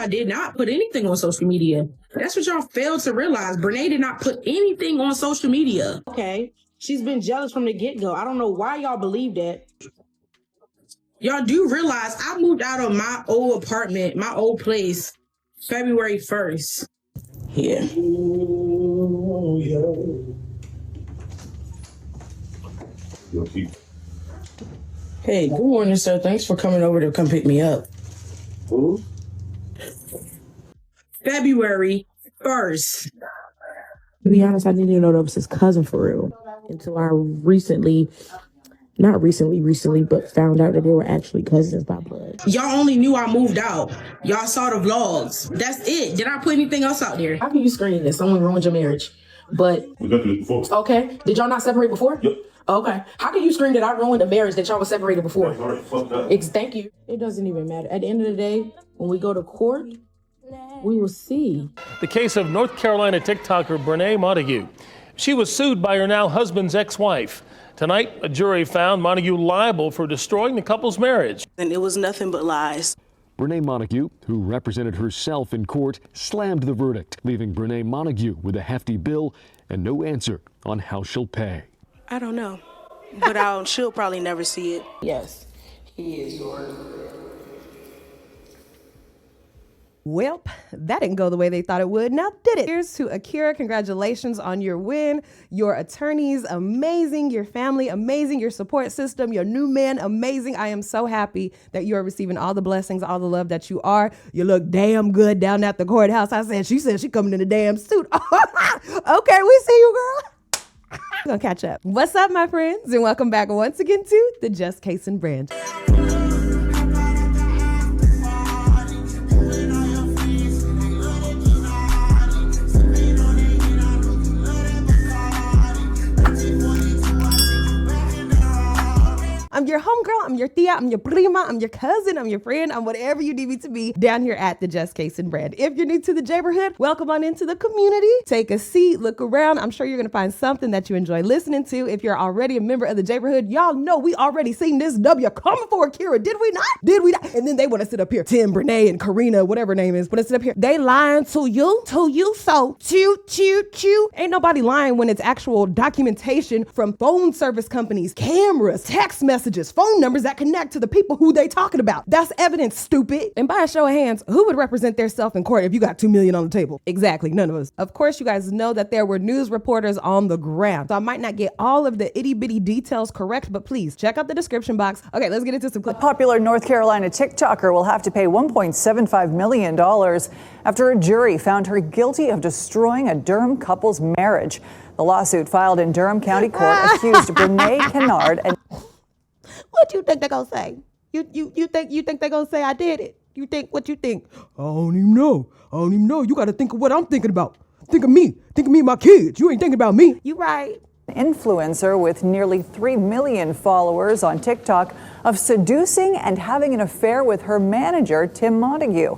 I did not put anything on social media. That's what y'all failed to realize. Brenay did not put anything on social media. Okay, she's been jealous from the get-go. I don't know why y'all believe that. Y'all do realize I moved out of my old apartment, my old place, February 1st. Yeah. Hey, good morning, sir. Thanks for coming over to come pick me up. Who? February 1st. To be honest, I didn't even know that was his cousin for real until I not recently, but found out that they were actually cousins by blood. Y'all only knew I moved out. Y'all saw the vlogs. That's it. Did I put anything else out there? How can you screen this? Someone ruined your marriage. But we got this before. Okay. Did y'all not separate before? Yep. Okay. How can you scream that I ruined a marriage that y'all were separated before? Thank you. It doesn't even matter. At the end of the day, when we go to court, we will see. The case of North Carolina TikToker Brenay Montague. She was sued by her now husband's ex-wife. Tonight, a jury found Montague liable for destroying the couple's marriage. And it was nothing but lies. Brenay Montague, who represented herself in court, slammed the verdict, leaving Brenay Montague with a hefty bill and no answer on how she'll pay. I don't know, but she'll probably never see it. Yes, he is yours. Welp, that didn't go the way they thought it would. Now did it? Here's to Akira. Congratulations on your win. Your attorneys, amazing. Your family, amazing. Your support system, your new man, amazing. I am so happy that you are receiving all the blessings, all the love that you are. You look damn good down at the courthouse. She said she coming in a damn suit. Okay, we see you, girl. We're gonna catch up. What's up, my friends? And welcome back once again to the Just Kason Brand. I'm your homegirl, I'm your tia, I'm your prima, I'm your cousin, I'm your friend, I'm whatever you need me to be down here at the Just Kason Brand. If you're new to the neighborhood, welcome on into the community. Take a seat, look around. I'm sure you're gonna find something that you enjoy listening to. If you're already a member of the neighborhood, y'all know we already seen this W coming for Akira. Did we not? Did we not? And then they wanna sit up here. Tim, Brenay, and Karina, whatever her name is, wanna sit up here. They lying to you, so chew. Ain't nobody lying when it's actual documentation from phone service companies, cameras, text messages, phone numbers that connect to the people who they talking about. That's evidence, stupid. And by a show of hands, who would represent their self in court if you got $2 million on the table? Exactly, none of us. Of course, you guys know that there were news reporters on the ground. So I might not get all of the itty bitty details correct, but please check out the description box. Okay, let's get into some clips. A popular North Carolina TikToker will have to pay $1.75 million after a jury found her guilty of destroying a Durham couple's marriage. The lawsuit filed in Durham County Court accused Brenay Kennard and What you think they're gonna say? You think they're gonna say I did it? What you think? I don't even know. You gotta think of what I'm thinking about. Think of me and my kids. You ain't thinking about me. You right. influencer with nearly 3 million followers on TikTok of seducing and having an affair with her manager, Tim Montague.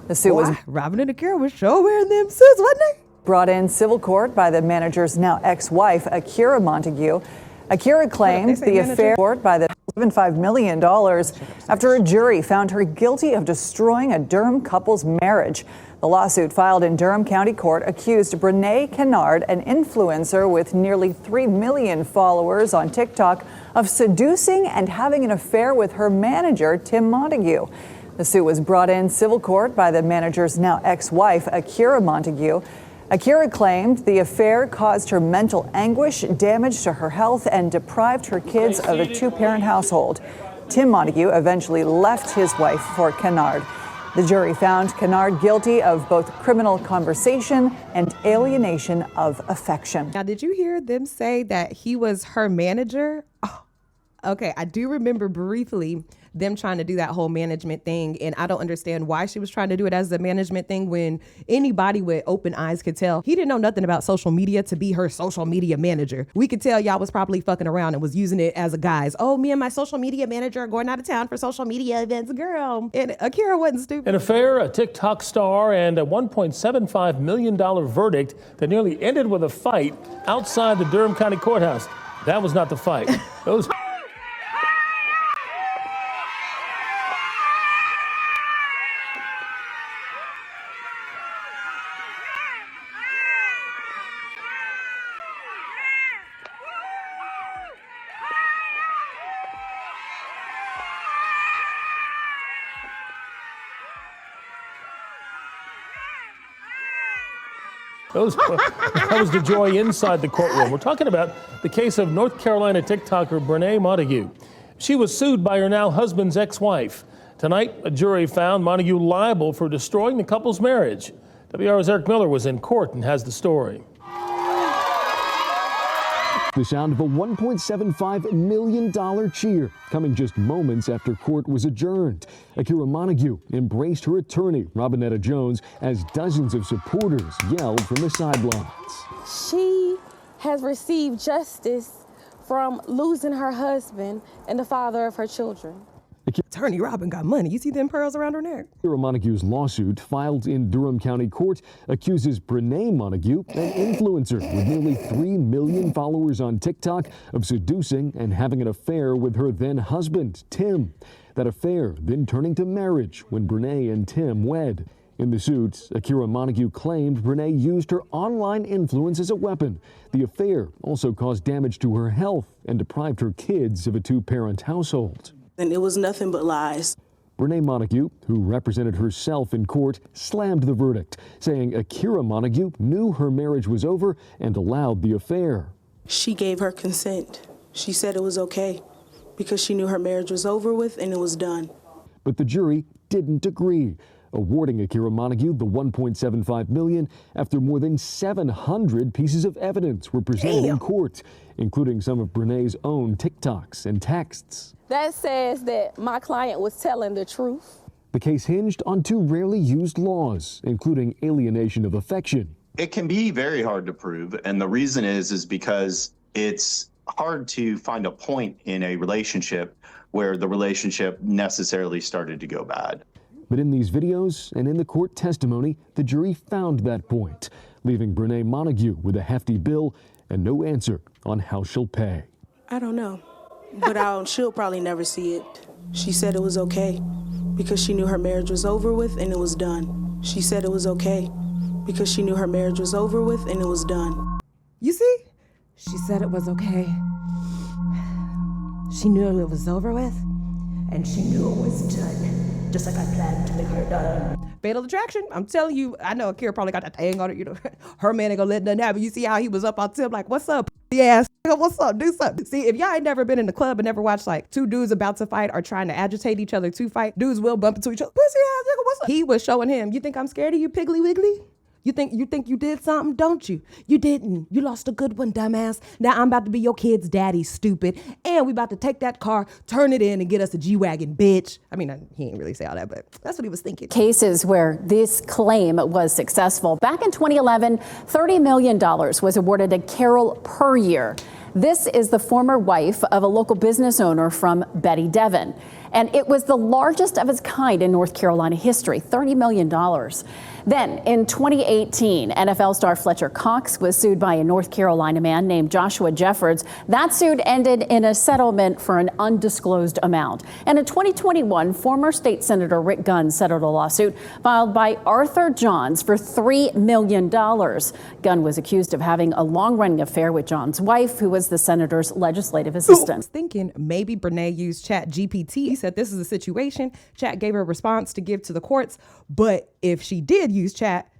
The suit was Robin and Akira was sure wearing them suits, wasn't they? Brought in civil court by the manager's now ex-wife, Akira Montague. Akira claimed the affair by the $75 million after a jury found her guilty of destroying a Durham couple's marriage. The lawsuit filed in Durham County Court accused Brenay Kennard, an influencer with nearly 3 million followers on TikTok, of seducing and having an affair with her manager, Tim Montague. The suit was brought in civil court by the manager's now ex-wife, Akira Montague. Akira claimed the affair caused her mental anguish, damage to her health, and deprived her kids of a two-parent household. Tim Montague eventually left his wife for Kennard. The jury found Kennard guilty of both criminal conversation and alienation of affection. Now, did you hear them say that he was her manager? Oh, okay, I do remember briefly them trying to do that whole management thing, and I don't understand why she was trying to do it as a management thing when anybody with open eyes could tell he didn't know nothing about social media to be her social media manager. We could tell y'all was probably fucking around and was using it as a guise. Oh, me and my social media manager are going out of town for social media events, girl. And Akira wasn't stupid. An affair, a TikTok star, and a $1.75 million verdict that nearly ended with a fight outside the Durham County Courthouse. That was not the fight. Those That was the joy inside the courtroom. We're talking about the case of North Carolina TikToker Brenay Montague. She was sued by her now husband's ex-wife. Tonight, a jury found Montague liable for destroying the couple's marriage. WR's Eric Miller was in court and has the story. The sound of a $1.75 million cheer coming just moments after court was adjourned. Akira Montague embraced her attorney, Robinetta Jones, as dozens of supporters yelled from the sidelines. She has received justice from losing her husband and the father of her children. Attorney Robin got money. You see them pearls around her neck? Akira Montague's lawsuit, filed in Durham County Court, accuses Brenay Montague, an influencer with nearly 3 million followers on TikTok, of seducing and having an affair with her then husband, Tim. That affair then turning to marriage when Brenay and Tim wed. In the suit, Akira Montague claimed Brenay used her online influence as a weapon. The affair also caused damage to her health and deprived her kids of a two-parent household. And it was nothing but lies. Brenay Montague, who represented herself in court, slammed the verdict, saying Akira Montague knew her marriage was over and allowed the affair. She gave her consent. She said it was okay because she knew her marriage was over with and it was done. But the jury didn't agree, awarding Akira Montague the $1.75 million after more than 700 pieces of evidence were presented in court, including some of Brenay's own TikToks and texts. That says that my client was telling the truth. The case hinged on two rarely used laws, including alienation of affection. It can be very hard to prove, and the reason is because it's hard to find a point in a relationship where the relationship necessarily started to go bad. But in these videos and in the court testimony, the jury found that point, leaving Brenay Montague with a hefty bill and no answer on how she'll pay. I don't know, but she'll probably never see it. She said it was okay because she knew her marriage was over with and it was done. She said it was okay because she knew her marriage was over with and it was done. You see? She said it was okay. She knew it was over with, and she knew it was done. Just like I planned to make her done. Fatal attraction. I'm telling you, I know Akira probably got that thing on it. You know, her man ain't gonna let nothing happen. You see how he was up on Tim, like, what's up, ass? What's up? Do something. See, if y'all ain't never been in the club and never watched like two dudes about to fight or trying to agitate each other to fight, dudes will bump into each other. Pussy ass nigga, what's up? He was showing him, you think I'm scared of you, Piggly Wiggly? You think you did something, don't you? You didn't. You lost a good one, dumbass. Now I'm about to be your kid's daddy, stupid. And we about to take that car, turn it in, and get us a G-Wagon, bitch. I mean, he ain't really say all that, but that's what he was thinking. Cases where this claim was successful. Back in 2011, $30 million was awarded to Carol Puryear. This is the former wife of a local business owner from Betty Devon. And it was the largest of its kind in North Carolina history, $30 million. Then in 2018, NFL star Fletcher Cox was sued by a North Carolina man named Joshua Jeffords. That suit ended in a settlement for an undisclosed amount. And in 2021, former state senator Rick Gunn settled a lawsuit filed by Arthur Johns for $3 million. Gunn was accused of having a long-running affair with Johns' wife, who was the senator's legislative assistant. I was thinking maybe Brenay used Chat GPT. He said this is a situation. Chat gave her a response to give to the courts. But if she did use Chat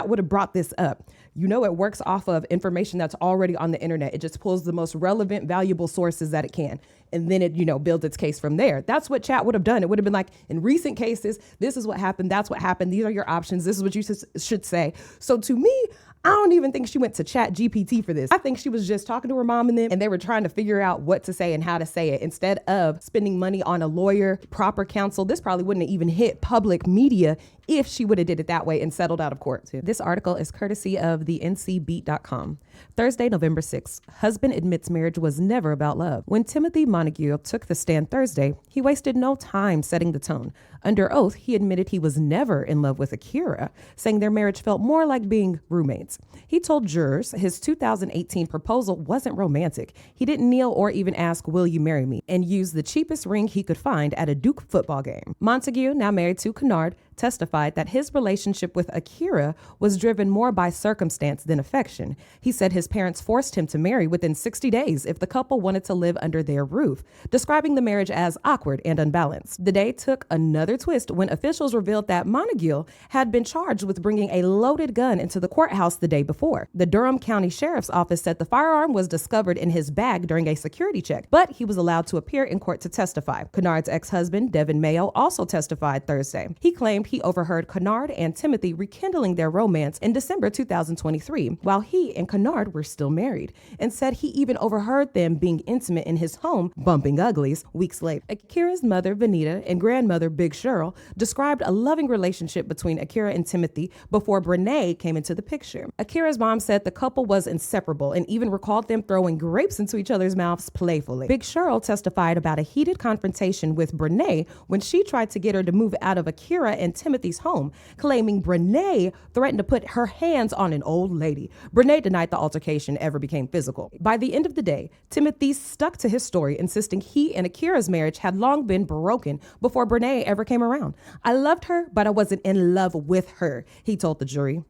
would have brought this up. You know, it works off of information that's already on the internet. It just pulls the most relevant, valuable sources that it can. And then it, builds its case from there. That's what Chat would have done. It would have been like, in recent cases, this is what happened. That's what happened. These are your options. This is what you should say. So to me, I don't even think she went to Chat GPT for this. I think she was just talking to her mom and them, and they were trying to figure out what to say and how to say it. Instead of spending money on a lawyer, proper counsel, this probably wouldn't have even hit public media if she would have did it that way and settled out of court too. This article is courtesy of the ncbeat.com. Thursday, November 6th, husband admits marriage was never about love. When Timothy Montague took the stand Thursday, he wasted no time setting the tone. Under oath, he admitted he was never in love with Akira, saying their marriage felt more like being roommates. He told jurors his 2018 proposal wasn't romantic. He didn't kneel or even ask, "Will you marry me?" and used the cheapest ring he could find at a Duke football game. Montague, now married to Kennard, testified that his relationship with Akira was driven more by circumstance than affection. He said his parents forced him to marry within 60 days if the couple wanted to live under their roof, describing the marriage as awkward and unbalanced. The day took another twist when officials revealed that Montague had been charged with bringing a loaded gun into the courthouse the day before. The Durham County Sheriff's Office said the firearm was discovered in his bag during a security check, but he was allowed to appear in court to testify. Kennard's ex-husband, Devin Mayo, also testified Thursday. He claimed he overheard Kennard and Timothy rekindling their romance in December 2023, while he and Kennard were still married, and said he even overheard them being intimate in his home, bumping uglies, weeks later. Akira's mother, Vanita, and grandmother, Big Cheryl, described a loving relationship between Akira and Timothy before Brenay came into the picture. Akira's mom said the couple was inseparable and even recalled them throwing grapes into each other's mouths playfully. Big Cheryl testified about a heated confrontation with Brenay when she tried to get her to move out of Akira and Timothy's home, claiming Brenay threatened to put her hands on an old lady. Brenay denied the altercation ever became physical. By the end of the day, Timothy stuck to his story, insisting he and Akira's marriage had long been broken before Brenay ever came around. "I loved her, but I wasn't in love with her," he told the jury.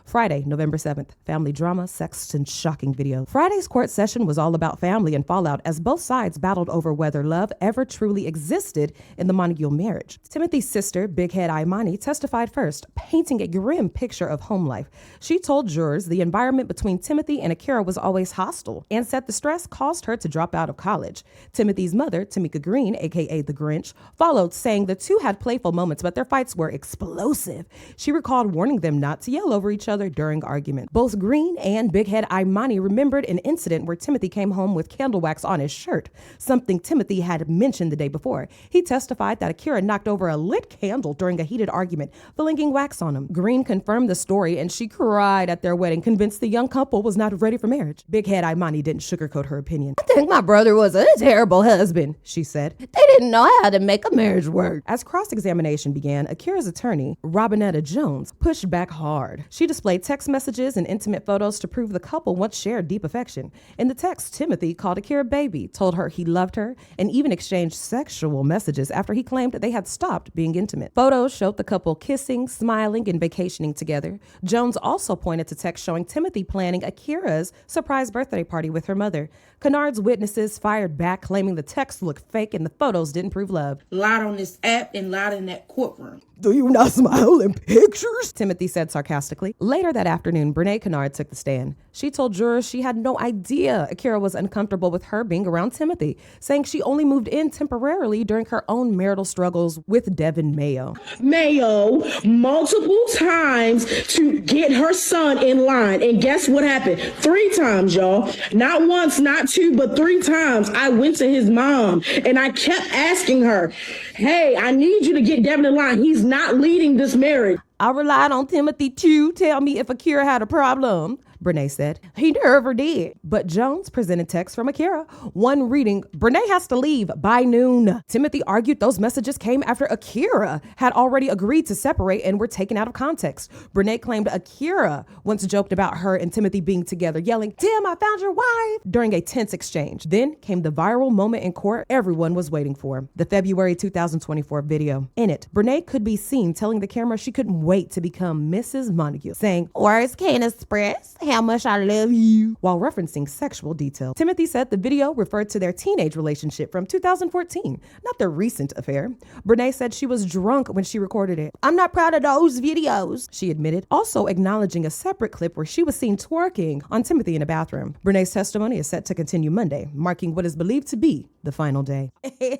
Friday, November 7th, family drama, sex, and shocking video. Friday's court session was all about family and fallout as both sides battled over whether love ever truly existed in the Montague marriage. Timothy's sister, Big Head Imani, testified first, painting a grim picture of home life. She told jurors the environment between Timothy and Akira was always hostile and said the stress caused her to drop out of college. Timothy's mother, Tamika Green, aka The Grinch, followed, saying the two had playful moments, but their fights were explosive. She recalled warning them not to yell over each other during argument. Both Green and Big Head Imani remembered an incident where Timothy came home with candle wax on his shirt, something Timothy had mentioned the day before. He testified that Akira knocked over a lit candle during a heated argument, flinging wax on him. Green confirmed the story and she cried at their wedding, convinced the young couple was not ready for marriage. Big Head Imani didn't sugarcoat her opinion. "I think my brother was a terrible husband," she said. "They didn't know how to make a marriage work." As cross-examination began, Akira's attorney, Robinetta Jones, pushed back hard. She displayed text messages and intimate photos to prove the couple once shared deep affection. In the text, Timothy called Akira baby, told her he loved her, and even exchanged sexual messages after he claimed that they had stopped being intimate. Photos showed the couple kissing, smiling, and vacationing together. Jones also pointed to text showing Timothy planning Akira's surprise birthday party with her mother. Kennard's witnesses fired back, claiming the text looked fake and the photos didn't prove love. Lied on this app and lied in that courtroom. "Do you not smile in pictures?" Timothy said sarcastically. Later that afternoon, Brenay Kennard took the stand. She told jurors she had no idea Akira was uncomfortable with her being around Timothy, saying she only moved in temporarily during her own marital struggles with Devin Mayo. Mayo multiple times to get her son in line. And guess what happened? 3 times, y'all. Not once, not 2, but 3 times. I went to his mom and I kept asking her, "Hey, I need you to get Devin in line. He's not leading this marriage." "I relied on Timothy to tell me if Akira had a problem," Brenay said. "He never did." But Jones presented text from Akira. One reading, "Brenay has to leave by noon." Timothy argued those messages came after Akira had already agreed to separate and were taken out of context. Brenay claimed Akira once joked about her and Timothy being together, yelling, "Tim, I found your wife," during a tense exchange. Then came the viral moment in court everyone was waiting for, the February 2024 video. In it, Brenay could be seen telling the camera she couldn't wait to become Mrs. Montague, saying, "Words can't express how much I love you," while referencing sexual details. Timothy said the video referred to their teenage relationship from 2014, not their recent affair. Brenay said she was drunk when she recorded it. "I'm not proud of those videos," she admitted, also acknowledging a separate clip where she was seen twerking on Timothy in a bathroom. Brenay's testimony is set to continue Monday, marking what is believed to be the final day.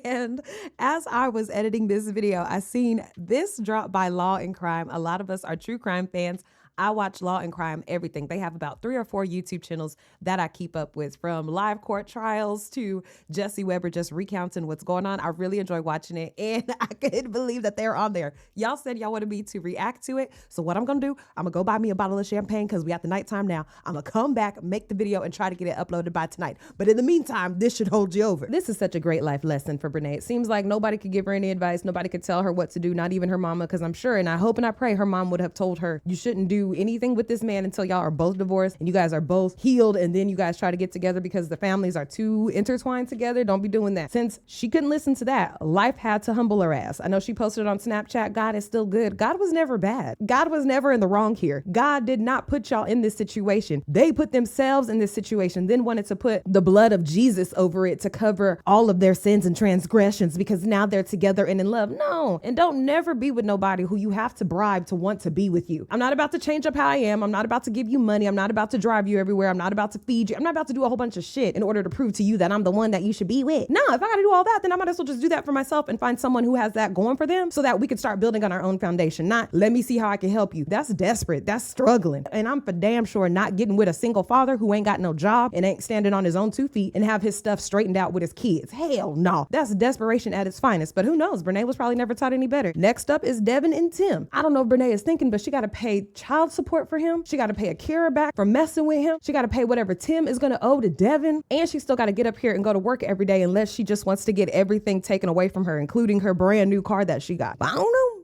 And as I was editing this video, I seen this drop by Law and Crime. A lot of us are true crime fans. I watch Law and Crime, everything. They have about 3 or 4 YouTube channels that I keep up with, from live court trials to Jesse Weber just recounting what's going on. I really enjoy watching it, and I couldn't believe that they're on there. Y'all said y'all wanted me to react to it, so what I'm gonna do, I'm gonna go buy me a bottle of champagne because we at the nighttime now. I'm gonna come back, make the video, and try to get it uploaded by tonight. But in the meantime, this should hold you over. This is such a great life lesson for Brenay. It seems like nobody could give her any advice. Nobody could tell her what to do, not even her mama, because I'm sure, and I hope and I pray her mom would have told her, you shouldn't do do anything with this man until y'all are both divorced and you guys are both healed, and then you guys try to get together because the families are too intertwined together. Don't be doing that. Since she couldn't listen to that, life had to humble her ass. I know she posted on Snapchat, God is still good. God was never bad. God was never in the wrong here. God did not put y'all in this situation. They put themselves in this situation, then wanted to put the blood of Jesus over it to cover all of their sins and transgressions because now they're together and in love. No, and don't never be with nobody who you have to bribe to want to be with you. I'm not about to change up how I am. I'm not about to give you money. I'm not about to drive you everywhere. I'm not about to feed you. I'm not about to do a whole bunch of shit in order to prove to you that I'm the one that you should be with. No, if I gotta do all that, then I might as well just do that for myself and find someone who has that going for them so that we can start building on our own foundation. Not let me see how I can help you. That's desperate. That's struggling. And I'm for damn sure not getting with a single father who ain't got no job and ain't standing on his own 2 feet and have his stuff straightened out with his kids. Hell no. That's desperation at its finest. But who knows? Brenay was probably never taught any better. Next up is Devin and Tim. I don't know if Brenay is thinking, but she got to pay child support for him. She got to pay Akira back for messing with him. She got to pay whatever Tim is going to owe to Devin. And she still got to get up here and go to work every day unless she just wants to get everything taken away from her, including her brand new car that she got. But I don't know.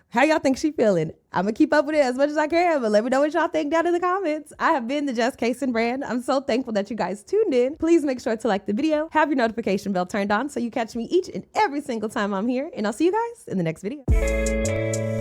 How y'all think she feeling? I'm gonna keep up with it as much as I can, but let me know what y'all think down in the comments. I have been the Just Case and Brand. I'm so thankful that you guys tuned in. Please make sure to like the video, have your notification bell turned on so you catch me each and every single time I'm here, and I'll see you guys in the next video.